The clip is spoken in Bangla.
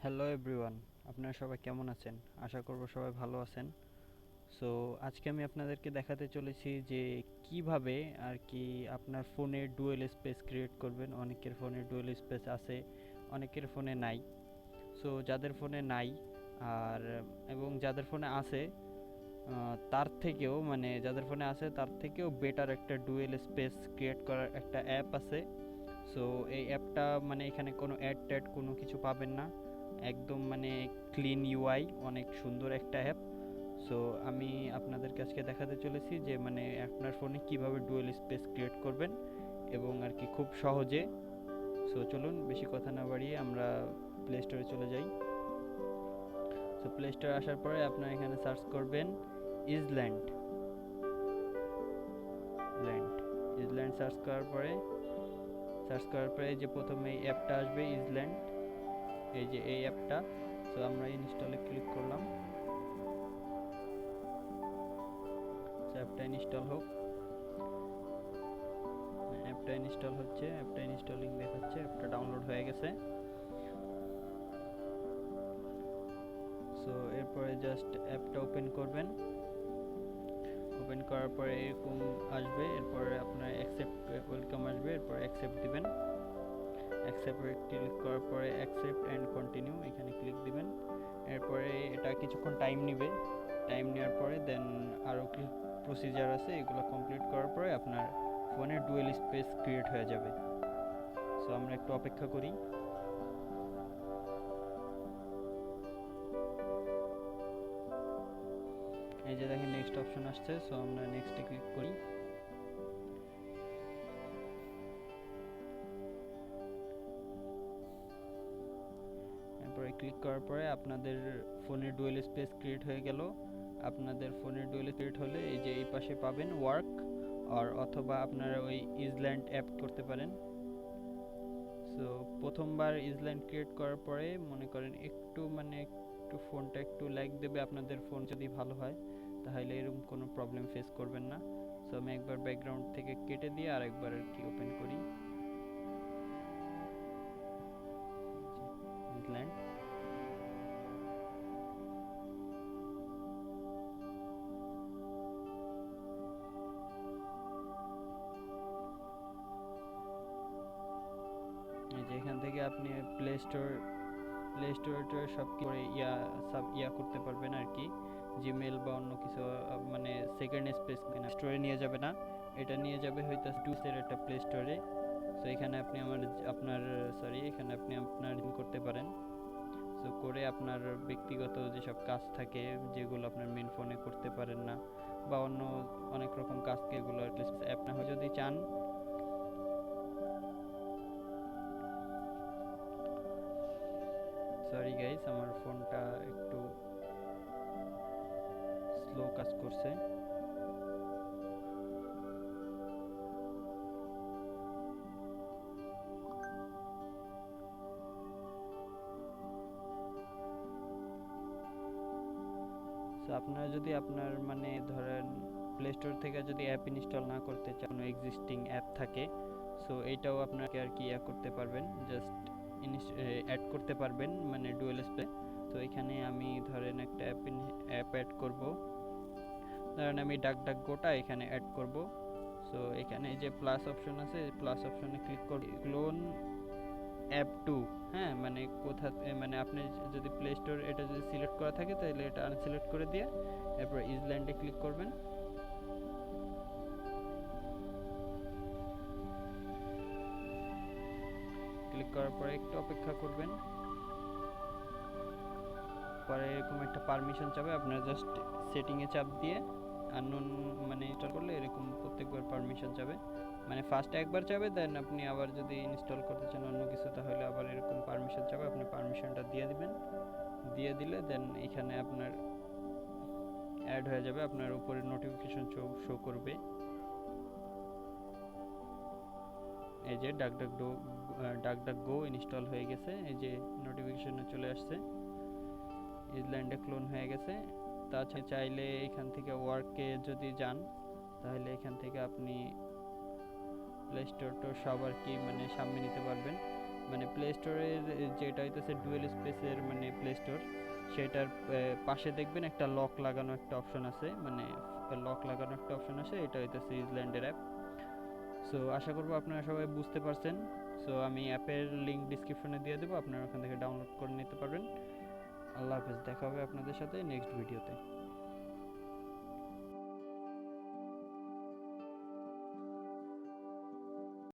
হ্যালো এভরিওয়ান, আপনারা সবাই কেমন আছেন? আশা করব সবাই ভালো আছেন। সো আজকে আমি আপনাদেরকে দেখাতে চলেছি যে কিভাবে আর কি আপনার ফোনে ডুয়েল স্পেস ক্রিয়েট করবেন। অনেকের ফোনে ডুয়েল স্পেস আছে, অনেকের ফোনে নাই। সো যাদের ফোনে নাই আর এবং যাদের ফোনে আছে তার থেকেও মানে যাদের ফোনে আছে তার থেকেও বেটার একটা ডুয়েল স্পেস ক্রিয়েট করার একটা অ্যাপ আছে। সো এই অ্যাপটা মানে এখানে কোনো অ্যাড ট্যাড কোনো কিছু পাবেন না, একদম মানে ক্লিন ইউআই, অনেক সুন্দর একটা অ্যাপ। সো আমি আপনাদেরকে আজকে দেখাতে চলেছি যে মানে আপনার ফোনে কিভাবে ডুয়েল স্পেস ক্রিয়েট করবেন এবং আর কি খুব সহজে। সো চলুন বেশি কথা না বাড়িয়ে আমরা প্লে স্টোরে চলে যাই। সো প্লে স্টোরে আসার পরে আপনারা এখানে সার্চ করবেন ইজল্যান্ড। ল্যান্ড ইজল্যান্ড সার্চ করার পরে যে প্রথমে এই অ্যাপটা আসবে ইজল্যান্ড, এই যে এই অ্যাপটা। সো আমরা ইনস্টলে ক্লিক করলাম। অ্যাপটা ইনস্টল হোক। অ্যাপটা ইনস্টল হচ্ছে, অ্যাপটা ইনস্টলিং দেখাচ্ছে, অ্যাপটা ডাউনলোড হয়ে গেছে। সো এরপরে জাস্ট অ্যাপটা ওপেন করবেন। ওপেন করার পরে এরকম আসবে, এরপরে আপনার অ্যাকসেপ্ট ওয়েলকাম আসবে, এরপর অ্যাকসেপ্ট দিবেন। অ্যাকসেপ্ট ক্লিক করার পরে অ্যাকসেপ্ট অ্যান্ড কন্টিনিউ এখানে ক্লিক দিবেন। এরপরে এটা কিছুক্ষণ টাইম নেবে। টাইম নেওয়ার পরে দেন আরও কি প্রসিজার আছে, এগুলো কমপ্লিট করার পরে আপনার ফোনে ডুয়েল স্পেস ক্রিয়েট হয়ে যাবে। সো আমরা একটু অপেক্ষা করি। এই যে দেখেন নেক্সট অপশন আসছে, সো আমরা নেক্সটে ক্লিক করি। এরপরে ক্লিক করার পরে আপনাদের ফোনে ডুয়েল স্পেস ক্রিয়েট হয়ে গেল। আপনাদের ফোনে ডুয়েল ক্রিয়েট হলে এই যে এই পাশে পাবেন ওয়ার্ক, আর অথবা আপনারা ওই ইজল্যান্ড অ্যাপ করতে পারেন। সো প্রথমবার ইজল্যান্ড ক্রিয়েট করার পরে মনে করেন একটু মানে একটু ফোনটা একটু ল্যাগ দেবে। আপনাদের ফোন যদি ভালো হয় তাহলে এরকম কোনো প্রবলেম ফেস করবেন না। সো আমি একবার ব্যাকগ্রাউন্ড থেকে কেটে দিয়ে আরেকবার আর কি ওপেন করি ইজল্যান্ড। এই যে এখান থেকে আপনি প্লে স্টোরে সব করে ইয়া করতে পারবেন আর কি, জিমেল বা অন্য কিছু মানে সেকেন্ড স্পেস স্টোরে নিয়ে যাবে না, এটা নিয়ে যাবে হয়তো টুসের একটা প্লে স্টোরে। সো এখানে আপনি এখানে আপনি আপনার করতে পারেন। সো করে আপনার ব্যক্তিগত যেসব কাজ থাকে যেগুলো আপনার মেন ফোনে করতে পারেন না, বা অন্য অনেক রকম কাজকে এগুলো অ্যাপ না হয় যদি চান। সরি গাইস, আমার ফোনটা একটু স্লো কাজ করছে। সো আপনারা যদি আপনার মানে ধরেন প্লে স্টোর থেকে যদি অ্যাপ ইনস্টল না করতে চান, কোনো এক্সিস্টিং অ্যাপ থাকে, সো এইটাও আপনাকে আর কি ইয়া করতে পারবেন, জাস্ট অ্যাড করতে পারবেন মানে ডুয়েল স্পেস। তো এখানে আমি ধরেন একটা অ্যাপ অ্যাড করব, ধরেন আমি ডাকডাকগোটা এখানে অ্যাড করব। সো এখানে যে প্লাস অপশন আছে, প্লাস অপশনে ক্লিক করে ক্লোন অ্যাপ টু। হ্যাঁ, মানে মানে আপনি যদি প্লে স্টোর এটা যদি সিলেক্ট করা থাকে তাহলে এটা আনসিলেক্ট করে দিয়ে এরপর ইজল্যান্ডে ক্লিক করবেন। ক্লিক করার পরে একটু অপেক্ষা করবেন। পরে এরকম একটা পারমিশন চাবে, আপনারা জাস্ট সেটিংয়ে চাপ দিয়ে আননোন মানে ইনস্টল করলে এরকম প্রত্যেকবার পারমিশন চাবে, মানে ফার্স্ট একবার চাবে, দেন আপনি আবার যদি ইনস্টল করতে চান অন্য কিছু তাহলে আবার এরকম পারমিশন চাবে, আপনি পারমিশনটা দিয়ে দিবেন। দিয়ে দিলে দেন এখানে আপনার অ্যাড হয়ে যাবে, আপনার উপরে নোটিফিকেশন শো করবে। এই যে ডাকডাকগো ইনস্টল হয়ে গেছে, এই যে নোটিফিকেশনে চলে আসছে, ইজল্যান্ডে ক্লোন হয়ে গেছে। তাছাড়া চাইলে এখান থেকে ওয়ার্কে যদি যান তাহলে এখান থেকে আপনি প্লে স্টোর টোর সব আর কি মানে সামনে নিতে পারবেন। মানে প্লে স্টোরের যেটা হইতেছে ডুয়েল স্পেসের মানে প্লে স্টোর, সেটার পাশে দেখবেন একটা লক লাগানো একটা অপশন আছে, মানে লক লাগানো একটা অপশন আছে, এটা হইতেছে ইজল্যান্ডের অ্যাপ। সো আশা করবো আপনারা সবাই বুঝতে পারছেন। সো আমি অ্যাপের লিঙ্ক ডিসক্রিপশনে দিয়ে দেবো, আপনারা ওখান থেকে ডাউনলোড করে নিতে পারবেন। আল্লাহ হাফেজ, দেখা হবে আপনাদের সাথে নেক্সট ভিডিওতে।